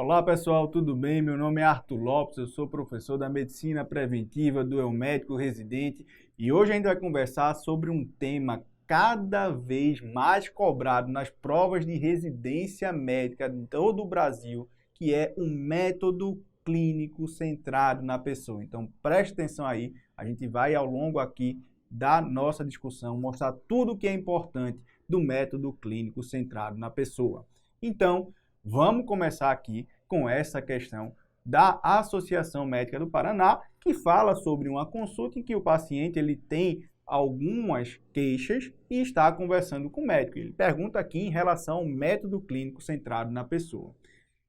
Olá pessoal, tudo bem? Meu nome é Arthur Lopes, eu sou professor da Medicina Preventiva do Eu Médico Residente e hoje a gente vai conversar sobre um tema cada vez mais cobrado nas provas de residência médica de todo o Brasil, que é um método clínico centrado na pessoa. Então preste atenção aí, a gente vai ao longo aqui da nossa discussão mostrar tudo o que é importante do método clínico centrado na pessoa. Então, vamos começar aqui com essa questão da Associação Médica do Paraná, que fala sobre uma consulta em que o paciente ele tem algumas queixas e está conversando com o médico. Ele pergunta aqui em relação ao método clínico centrado na pessoa.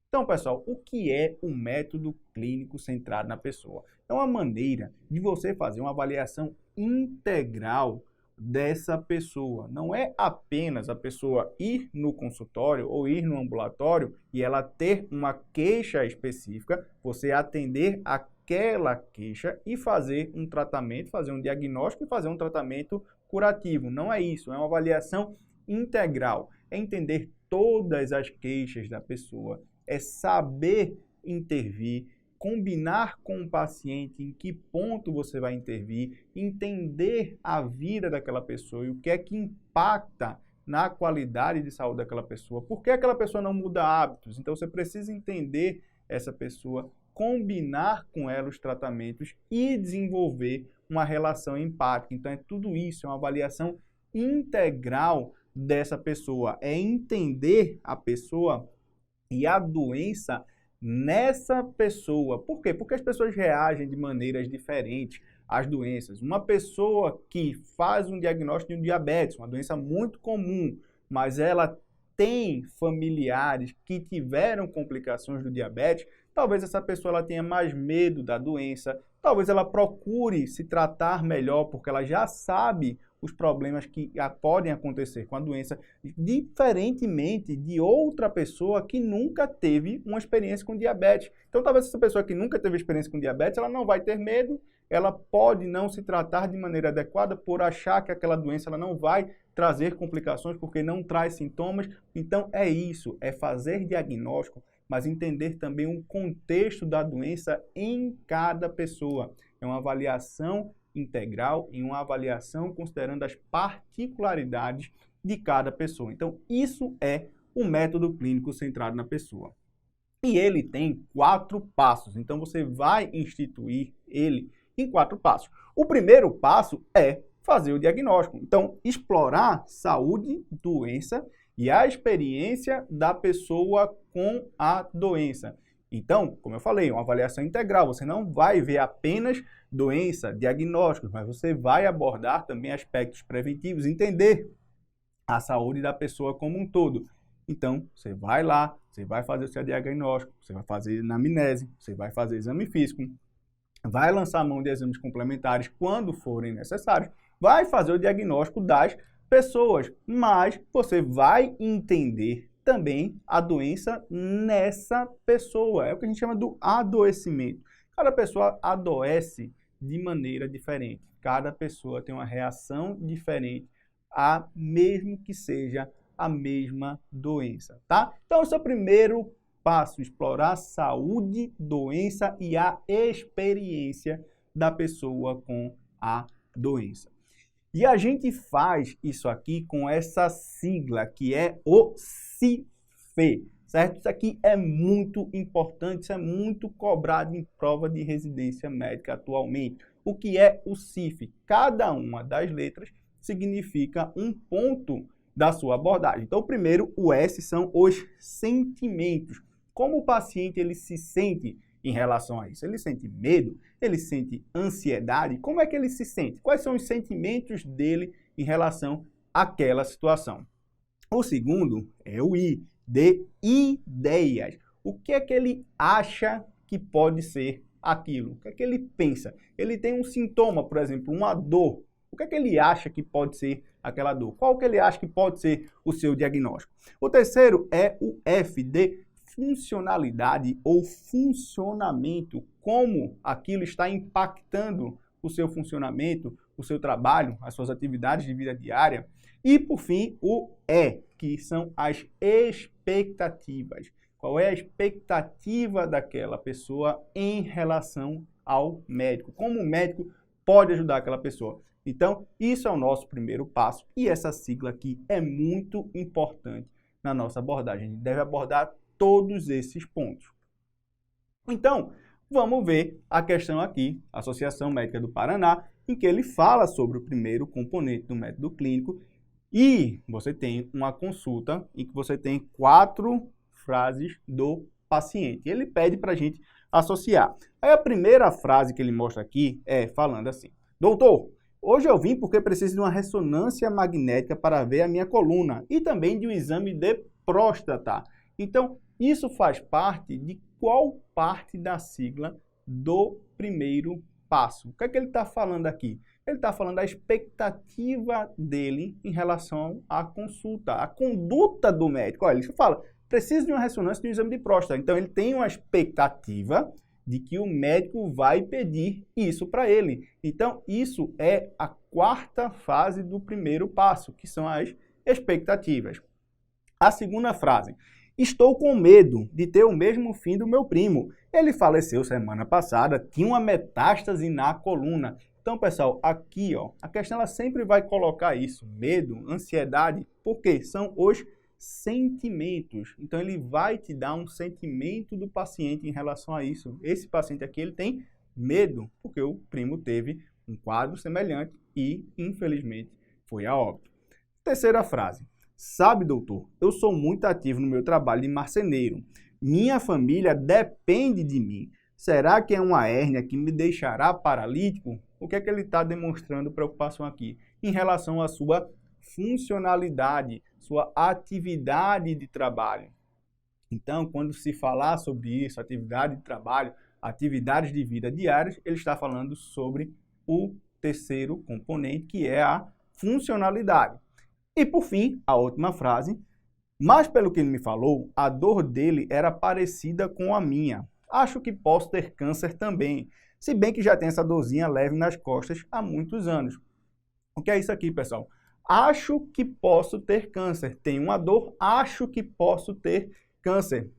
Então, pessoal, o que é um método clínico centrado na pessoa? É uma maneira de você fazer uma avaliação integral dessa pessoa. Não é apenas a pessoa ir no consultório ou ir no ambulatório e ela ter uma queixa específica, você atender aquela queixa e fazer um tratamento, fazer um diagnóstico e fazer um tratamento curativo. Não é isso, é uma avaliação integral. É entender todas as queixas da pessoa, é saber intervir, combinar com o paciente em que ponto você vai intervir, entender a vida daquela pessoa e o que é que impacta na qualidade de saúde daquela pessoa. Por que aquela pessoa não muda hábitos? Então você precisa entender essa pessoa, combinar com ela os tratamentos e desenvolver uma relação empática. Então é tudo isso, é uma avaliação integral dessa pessoa, é entender a pessoa e a doença nessa pessoa. Por quê? Porque as pessoas reagem de maneiras diferentes às doenças. Uma pessoa que faz um diagnóstico de um diabetes, uma doença muito comum, mas ela tem familiares que tiveram complicações do diabetes, talvez essa pessoa ela tenha mais medo da doença, talvez ela procure se tratar melhor porque ela já sabe os problemas que podem acontecer com a doença, diferentemente de outra pessoa que nunca teve uma experiência com diabetes. Então, talvez essa pessoa que nunca teve experiência com diabetes, ela não vai ter medo, ela pode não se tratar de maneira adequada por achar que aquela doença ela não vai trazer complicações porque não traz sintomas. Então, é isso, é fazer diagnóstico, mas entender também o contexto da doença em cada pessoa. É uma avaliação integral e uma avaliação considerando as particularidades de cada pessoa. Então, isso é o método clínico centrado na pessoa. E ele tem 4 passos. Então, você vai instituir ele em 4 passos. O primeiro passo é fazer o diagnóstico. Então, explorar saúde, doença e a experiência da pessoa com a doença. Então, como eu falei, uma avaliação integral. Você não vai ver apenas doença, diagnósticos, mas você vai abordar também aspectos preventivos, entender a saúde da pessoa como um todo. Então, você vai lá, você vai fazer o seu diagnóstico, você vai fazer anamnese, você vai fazer exame físico, vai lançar a mão de exames complementares quando forem necessários, vai fazer o diagnóstico das pessoas, mas você vai entender também a doença nessa pessoa. É o que a gente chama do adoecimento. Cada pessoa adoece de maneira diferente. Cada pessoa tem uma reação diferente, mesmo que seja a mesma doença, tá? Então, esse é o primeiro passo, explorar a saúde, doença e a experiência da pessoa com a doença. E a gente faz isso aqui com essa sigla, que é o CIFE, certo? Isso aqui é muito importante, isso é muito cobrado em prova de residência médica atualmente. O que é o CIFE? Cada uma das letras significa um ponto da sua abordagem. Então, o primeiro, o S, são os sentimentos. Como o paciente ele se sente em relação a isso? Ele sente medo? Ele sente ansiedade? Como é que ele se sente? Quais são os sentimentos dele em relação àquela situação? O segundo é o I, de ideias. O que é que ele acha que pode ser aquilo? O que é que ele pensa? Ele tem um sintoma, por exemplo, uma dor. O que é que ele acha que pode ser aquela dor? Qual que ele acha que pode ser o seu diagnóstico? O terceiro é o F, de funcionalidade ou funcionamento. Como aquilo está impactando o seu funcionamento, o seu trabalho, as suas atividades de vida diária. E, por fim, o E, que são as expectativas. Qual é a expectativa daquela pessoa em relação ao médico? Como o médico pode ajudar aquela pessoa? Então, isso é o nosso primeiro passo e essa sigla aqui é muito importante na nossa abordagem. A gente deve abordar todos esses pontos. Então, vamos ver a questão aqui, Associação Médica do Paraná, em que ele fala sobre o primeiro componente do método clínico e você tem uma consulta em que você tem 4 frases do paciente. Ele pede para a gente associar. Aí a primeira frase que ele mostra aqui é falando assim: doutor, hoje eu vim porque preciso de uma ressonância magnética para ver a minha coluna e também de um exame de próstata. Então, isso faz parte de qual parte da sigla do primeiro passo? O que é que ele está falando aqui? Ele está falando da expectativa dele em relação à consulta, a conduta do médico. Olha, ele fala, preciso de uma ressonância de um exame de próstata. Então, ele tem uma expectativa de que o médico vai pedir isso para ele. Então, isso é a 4ª fase do primeiro passo, que são as expectativas. A segunda frase: estou com medo de ter o mesmo fim do meu primo. Ele faleceu semana passada, tinha uma metástase na coluna. Então, pessoal, aqui, ó, a questão ela sempre vai colocar isso, medo, ansiedade, porque são os sentimentos. Então, ele vai te dar um sentimento do paciente em relação a isso. Esse paciente aqui, ele tem medo, porque o primo teve um quadro semelhante e, infelizmente, foi a óbito. Terceira frase: sabe, doutor, eu sou muito ativo no meu trabalho de marceneiro. Minha família depende de mim. Será que é uma hérnia que me deixará paralítico? O que é que ele está demonstrando preocupação aqui? Em relação à sua funcionalidade, sua atividade de trabalho. Então, quando se falar sobre isso, atividade de trabalho, atividades de vida diárias, ele está falando sobre o terceiro componente, que é a funcionalidade. E, por fim, a última frase: mas pelo que ele me falou, a dor dele era parecida com a minha. Acho que posso ter câncer também, se bem que já tem essa dorzinha leve nas costas há muitos anos. O que é isso aqui, pessoal? Acho que posso ter câncer. Tenho uma dor, acho que posso ter câncer.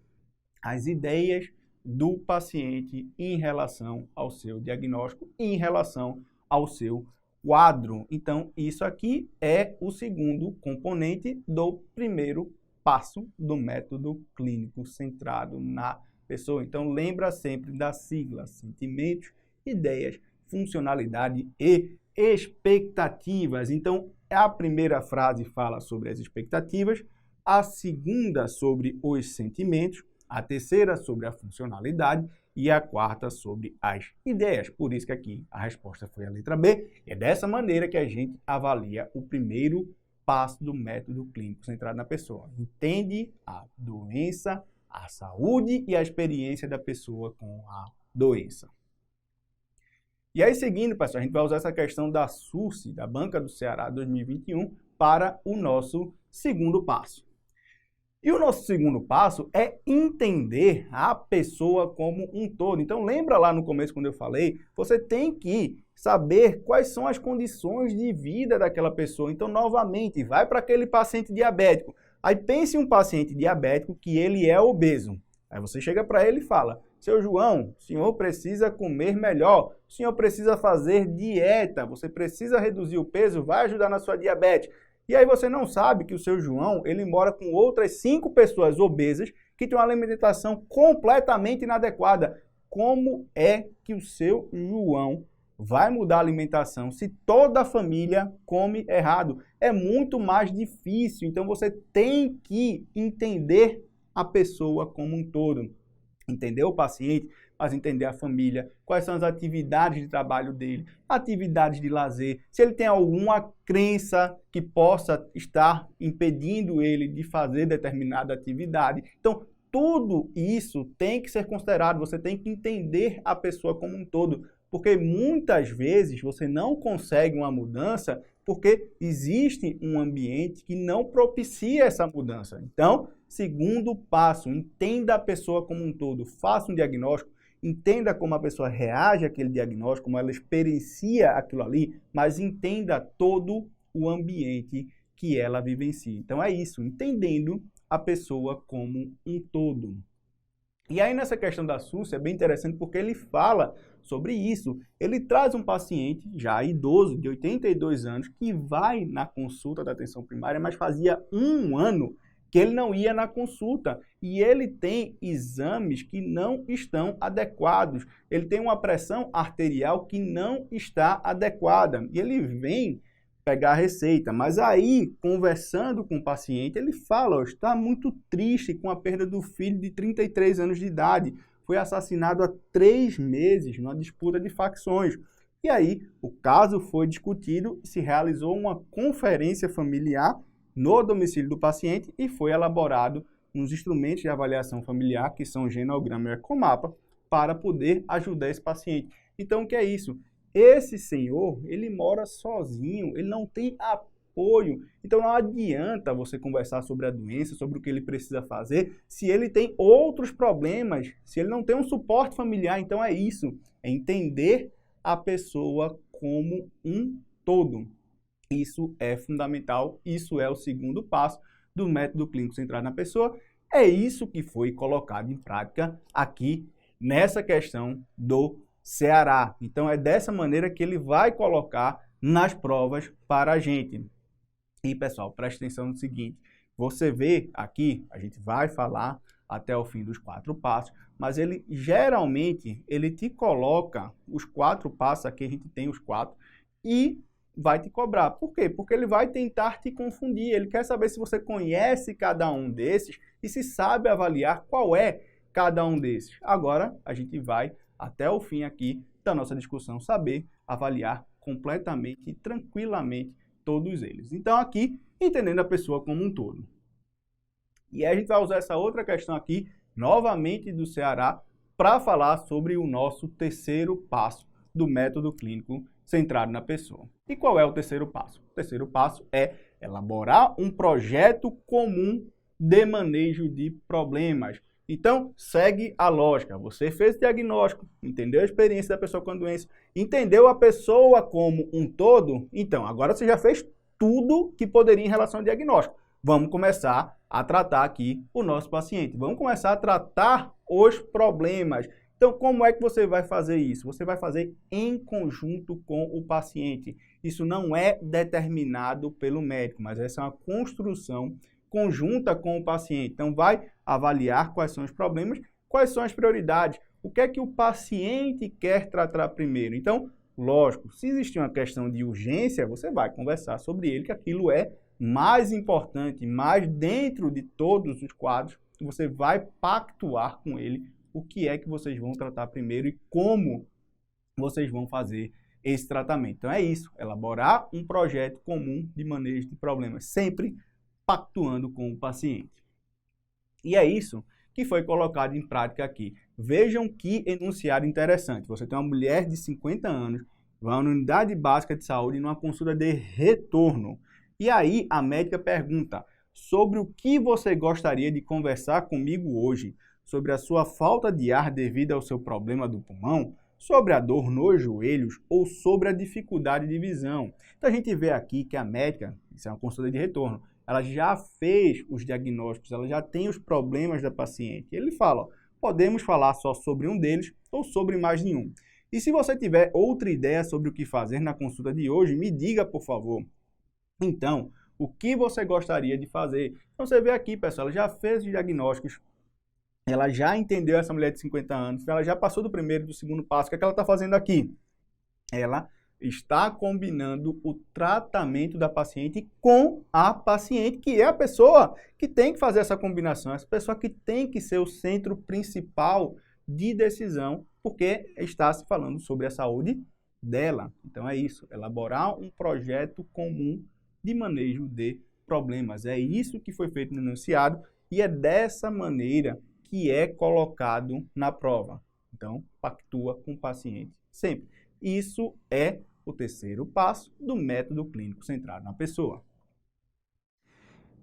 As ideias do paciente em relação ao seu diagnóstico e em relação ao seu quadro. Então, isso aqui é o segundo componente do primeiro passo do método clínico centrado na pessoa. Então, lembra sempre da sigla: sentimentos, ideias, funcionalidade e expectativas. Então, a primeira frase fala sobre as expectativas, a segunda sobre os sentimentos, a terceira sobre a funcionalidade e a 4ª sobre as ideias. Por isso que aqui a resposta foi a letra B. É dessa maneira que a gente avalia o primeiro passo do método clínico centrado na pessoa. Entende a doença, a saúde e a experiência da pessoa com a doença. E aí, seguindo, pessoal, a gente vai usar essa questão da SURSE, da Banca do Ceará 2021, para o nosso segundo passo. E o nosso segundo passo é entender a pessoa como um todo. Então, lembra lá no começo quando eu falei, você tem que saber quais são as condições de vida daquela pessoa. Então, novamente, vai para aquele paciente diabético. Aí pense em um paciente diabético que ele é obeso. Aí você chega para ele e fala: seu João, o senhor precisa comer melhor, o senhor precisa fazer dieta, você precisa reduzir o peso, vai ajudar na sua diabetes. E aí você não sabe que o seu João, ele mora com outras 5 pessoas obesas que têm uma alimentação completamente inadequada. Como é que o seu João vai mudar a alimentação se toda a família come errado? É muito mais difícil, então você tem que entender a pessoa como um todo. Entender o paciente, mas entender a família, quais são as atividades de trabalho dele, atividades de lazer, se ele tem alguma crença que possa estar impedindo ele de fazer determinada atividade. Então, tudo isso tem que ser considerado, você tem que entender a pessoa como um todo, porque muitas vezes você não consegue uma mudança porque existe um ambiente que não propicia essa mudança. Então, segundo passo, entenda a pessoa como um todo, faça um diagnóstico, entenda como a pessoa reage àquele diagnóstico, como ela experiencia aquilo ali, mas entenda todo o ambiente que ela vivencia. Então é isso, entendendo a pessoa como um todo. E aí nessa questão da SUS é bem interessante porque ele fala sobre isso. Ele traz um paciente já idoso, de 82 anos, que vai na consulta da atenção primária, mas fazia um ano que ele não ia na consulta. E ele tem exames que não estão adequados. Ele tem uma pressão arterial que não está adequada. E ele vem pegar a receita. Mas aí, conversando com o paciente, ele fala, ó, está muito triste com a perda do filho de 33 anos de idade. Foi assassinado há 3 meses numa disputa de facções. E aí, o caso foi discutido e se realizou uma conferência familiar no domicílio do paciente e foi elaborado uns instrumentos de avaliação familiar, que são o genograma e o ecomapa, para poder ajudar esse paciente. Então, o que é isso? Esse senhor, ele mora sozinho, ele não tem apoio. Então, não adianta você conversar sobre a doença, sobre o que ele precisa fazer, se ele tem outros problemas, se ele não tem um suporte familiar. Então, é isso, é entender a pessoa como um todo. Isso é fundamental, isso é o segundo passo do método clínico centrado na pessoa. É isso que foi colocado em prática aqui nessa questão do Ceará. Então, é dessa maneira que ele vai colocar nas provas para a gente. E, pessoal, preste atenção no seguinte, você vê aqui, a gente vai falar até o fim dos 4 passos, mas ele geralmente, ele te coloca os 4 passos, aqui a gente tem os 4, e vai te cobrar. Por quê? Porque ele vai tentar te confundir, ele quer saber se você conhece cada um desses e se sabe avaliar qual é cada um desses. Agora, a gente vai até o fim aqui da nossa discussão saber avaliar completamente e tranquilamente todos eles. Então aqui, entendendo a pessoa como um todo. E aí a gente vai usar essa outra questão aqui, novamente do Ceará, para falar sobre o nosso terceiro passo do método clínico centrado na pessoa. E qual é o terceiro passo? O terceiro passo é elaborar um projeto comum de manejo de problemas. Então, segue a lógica. Você fez o diagnóstico, entendeu a experiência da pessoa com a doença, entendeu a pessoa como um todo, então, agora você já fez tudo que poderia em relação ao diagnóstico. Vamos começar a tratar aqui o nosso paciente. Vamos começar a tratar os problemas. Então, como é que você vai fazer isso? Você vai fazer em conjunto com o paciente. Isso não é determinado pelo médico, mas essa é uma construção conjunta com o paciente. Então, vai avaliar quais são os problemas, quais são as prioridades, o que é que o paciente quer tratar primeiro. Então, lógico, se existir uma questão de urgência, você vai conversar sobre ele, que aquilo é mais importante, mais dentro de todos os quadros, você vai pactuar com ele o que é que vocês vão tratar primeiro e como vocês vão fazer esse tratamento. Então, é isso, elaborar um projeto comum de manejo de problemas, sempre pactuando com o paciente. E é isso que foi colocado em prática aqui. Vejam que enunciado interessante. Você tem uma mulher de 50 anos, vai na unidade básica de saúde numa consulta de retorno. E aí a médica pergunta sobre o que você gostaria de conversar comigo hoje, sobre a sua falta de ar devido ao seu problema do pulmão, sobre a dor nos joelhos ou sobre a dificuldade de visão. Então a gente vê aqui que a médica, isso é uma consulta de retorno, ela já fez os diagnósticos, ela já tem os problemas da paciente. Ele fala, ó, podemos falar só sobre um deles ou sobre mais nenhum. E se você tiver outra ideia sobre o que fazer na consulta de hoje, me diga, por favor. Então, o que você gostaria de fazer? Então, você vê aqui, pessoal, ela já fez os diagnósticos, ela já entendeu essa mulher de 50 anos, ela já passou do primeiro e do segundo passo. O que é que ela está fazendo aqui? Ela está combinando o tratamento da paciente com a paciente, que é a pessoa que tem que fazer essa combinação, essa pessoa que tem que ser o centro principal de decisão, porque está se falando sobre a saúde dela. Então é isso, elaborar um projeto comum de manejo de problemas. É isso que foi feito no enunciado e é dessa maneira que é colocado na prova. Então, pactua com o paciente sempre. Isso é o terceiro passo do método clínico centrado na pessoa.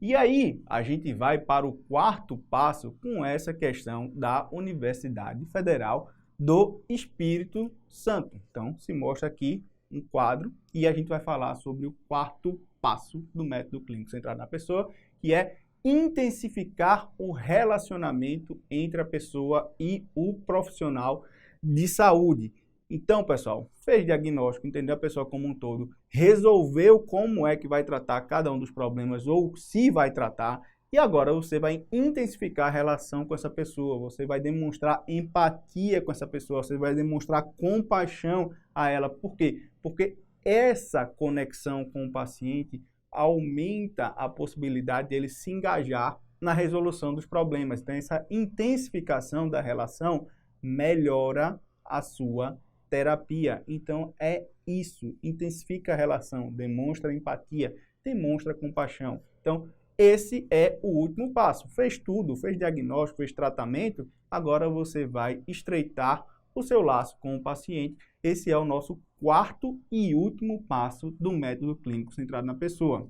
E aí, a gente vai para o quarto passo com essa questão da Universidade Federal do Espírito Santo. Então, se mostra aqui um quadro e a gente vai falar sobre o quarto passo do método clínico centrado na pessoa, que é intensificar o relacionamento entre a pessoa e o profissional de saúde. Então, pessoal, fez diagnóstico, entendeu a pessoa como um todo, resolveu como é que vai tratar cada um dos problemas ou se vai tratar, e agora você vai intensificar a relação com essa pessoa, você vai demonstrar empatia com essa pessoa, você vai demonstrar compaixão a ela. Por quê? Porque essa conexão com o paciente aumenta a possibilidade dele se engajar na resolução dos problemas. Então, essa intensificação da relação melhora a sua terapia. Então, é isso. Intensifica a relação, demonstra empatia, demonstra compaixão. Então, esse é o último passo. Fez tudo, fez diagnóstico, fez tratamento, agora você vai estreitar o seu laço com o paciente. Esse é o nosso quarto e último passo do método clínico centrado na pessoa.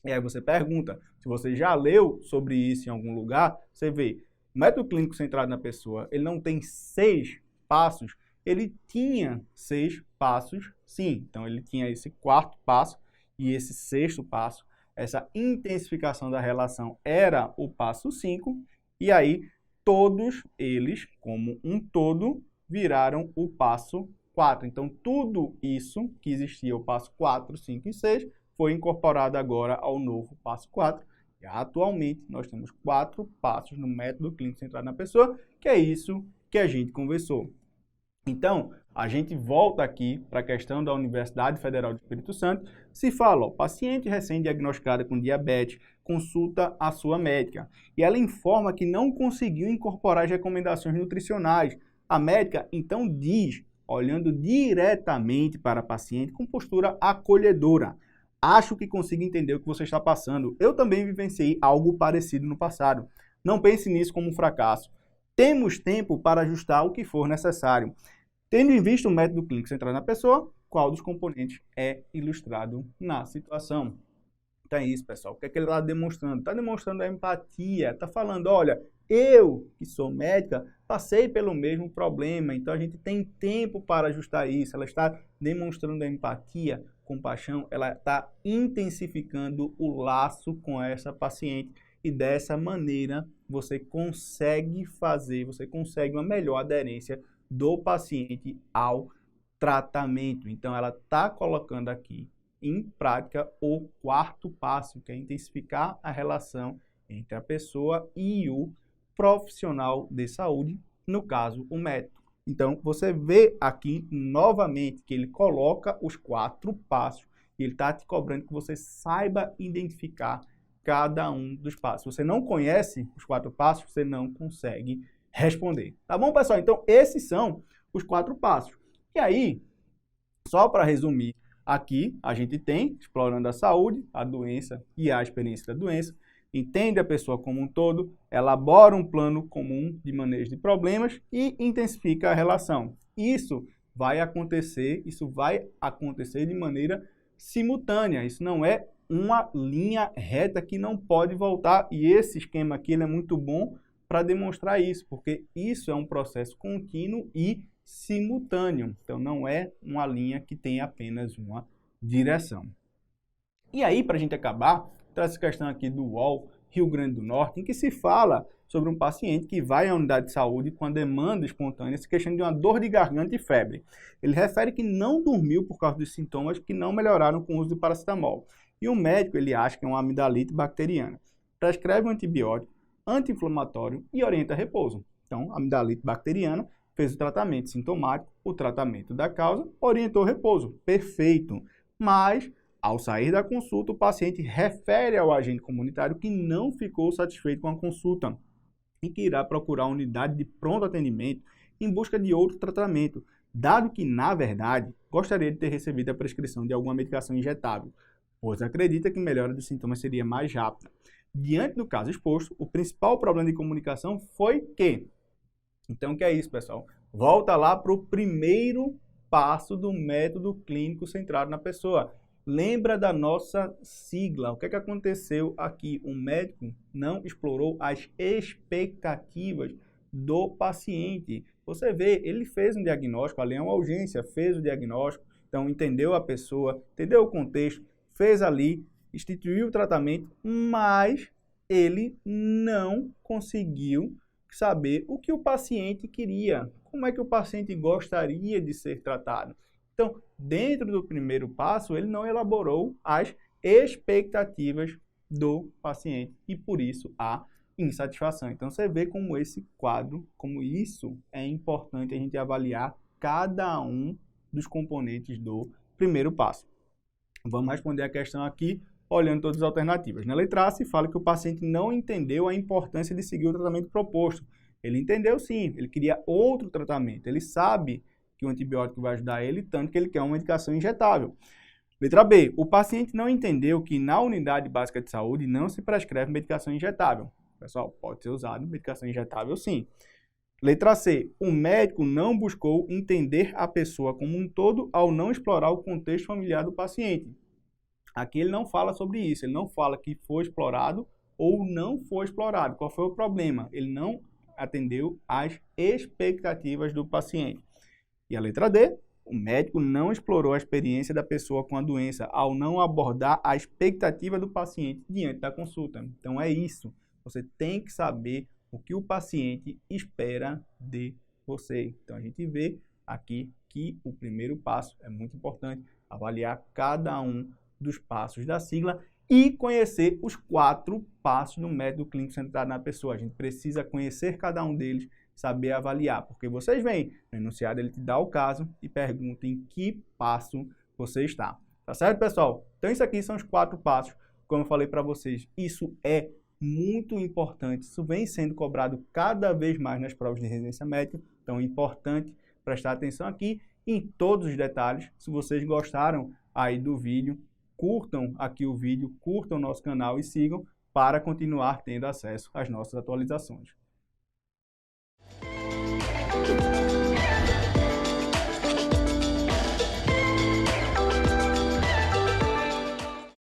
E aí você pergunta, se você já leu sobre isso em algum lugar, você vê, o método clínico centrado na pessoa, ele não tem 6 passos, ele tinha 6 passos, sim. Então, ele tinha esse quarto passo e esse sexto passo. Essa intensificação da relação era o passo 5, e aí todos eles, como um todo, viraram o passo 4. Então, tudo isso que existia, o passo 4, 5 e 6, foi incorporado agora ao novo passo 4. E atualmente, nós temos 4 passos no método clínico centrado na pessoa, que é isso que a gente conversou. Então, a gente volta aqui para a questão da Universidade Federal do Espírito Santo. Se fala, ó, paciente recém-diagnosticada com diabetes, consulta a sua médica. E ela informa que não conseguiu incorporar as recomendações nutricionais. A médica, então, diz, olhando diretamente para a paciente com postura acolhedora: acho que consigo entender o que você está passando. Eu também vivenciei algo parecido no passado. Não pense nisso como um fracasso. Temos tempo para ajustar o que for necessário. Tendo em vista o método clínico centrado na pessoa, qual dos componentes é ilustrado na situação? Então é isso, pessoal. O que é que ele está demonstrando? Está demonstrando a empatia. Está falando, olha, eu, que sou médica, passei pelo mesmo problema, então a gente tem tempo para ajustar isso. Ela está demonstrando a empatia, compaixão, ela está intensificando o laço com essa paciente. E dessa maneira você consegue uma melhor aderência do paciente ao tratamento. Então, ela está colocando aqui em prática o quarto passo, que é intensificar a relação entre a pessoa e o profissional de saúde, no caso, o médico. Então, você vê aqui novamente que ele coloca os 4 passos e ele está te cobrando que você saiba identificar cada um dos passos. Se você não conhece os 4 passos, você não consegue responder. Tá bom, pessoal? Então, esses são os 4 passos. E aí, só para resumir, aqui a gente tem, explorando a saúde, a doença e a experiência da doença, entende a pessoa como um todo, elabora um plano comum de manejo de problemas e intensifica a relação. Isso vai acontecer de maneira simultânea. Isso não é uma linha reta que não pode voltar. E esse esquema aqui ele é muito bom para demonstrar isso, porque isso é um processo contínuo e simultâneo. Então, não é uma linha que tem apenas uma direção. E aí, para a gente acabar, traz essa questão aqui do UOL, Rio Grande do Norte, em que se fala sobre um paciente que vai à unidade de saúde com a demanda espontânea, se queixando de uma dor de garganta e febre. Ele refere que não dormiu por causa dos sintomas que não melhoraram com o uso do paracetamol. E o médico, ele acha que é uma amidalite bacteriana. Prescreve um antibiótico, anti-inflamatório e orienta repouso. Então, amidalite bacteriana, fez o tratamento sintomático, o tratamento da causa, orientou repouso. Perfeito. Mas, ao sair da consulta, o paciente refere ao agente comunitário que não ficou satisfeito com a consulta e que irá procurar uma unidade de pronto atendimento em busca de outro tratamento, dado que, na verdade, gostaria de ter recebido a prescrição de alguma medicação injetável, pois acredita que a melhora dos sintomas seria mais rápida. Diante do caso exposto, o principal problema de comunicação foi que... Então, o que é isso, pessoal? Volta lá para o primeiro passo do método clínico centrado na pessoa. Lembra da nossa sigla. O que é que aconteceu aqui? O médico não explorou as expectativas do paciente. Você vê, ele fez um diagnóstico, ali é uma urgência, fez o diagnóstico, então entendeu a pessoa, entendeu o contexto, fez ali, instituiu o tratamento, mas ele não conseguiu saber o que o paciente queria, como é que o paciente gostaria de ser tratado. Então, dentro do primeiro passo, ele não elaborou as expectativas do paciente e, por isso, há insatisfação. Então, você vê como esse quadro, como isso é importante a gente avaliar cada um dos componentes do primeiro passo. Vamos responder a questão aqui, olhando todas as alternativas. Na letra A, se fala que o paciente não entendeu a importância de seguir o tratamento proposto. Ele entendeu sim, ele queria outro tratamento. Ele sabe que o antibiótico vai ajudar ele, tanto que ele quer uma medicação injetável. Letra B, o paciente não entendeu que na unidade básica de saúde não se prescreve medicação injetável. Pessoal, pode ser usado medicação injetável sim. Letra C, o médico não buscou entender a pessoa como um todo ao não explorar o contexto familiar do paciente. Aqui ele não fala sobre isso, ele não fala que foi explorado ou não foi explorado. Qual foi o problema? Ele não atendeu às expectativas do paciente. E a letra D, o médico não explorou a experiência da pessoa com a doença ao não abordar a expectativa do paciente diante da consulta. Então é isso, você tem que saber o que o paciente espera de você. Então a gente vê aqui que o primeiro passo é muito importante, avaliar cada um dos passos da sigla e conhecer os 4 passos do método clínico centrado na pessoa. A gente precisa conhecer cada um deles, saber avaliar, porque vocês veem, no enunciado ele te dá o caso e pergunta em que passo você está. Tá certo, pessoal? Então isso aqui são os 4 passos. Como eu falei para vocês, isso é muito importante, isso vem sendo cobrado cada vez mais nas provas de residência médica, então é importante prestar atenção aqui em todos os detalhes. Se vocês gostaram aí do vídeo, curtam aqui o vídeo, curtam o nosso canal e sigam para continuar tendo acesso às nossas atualizações.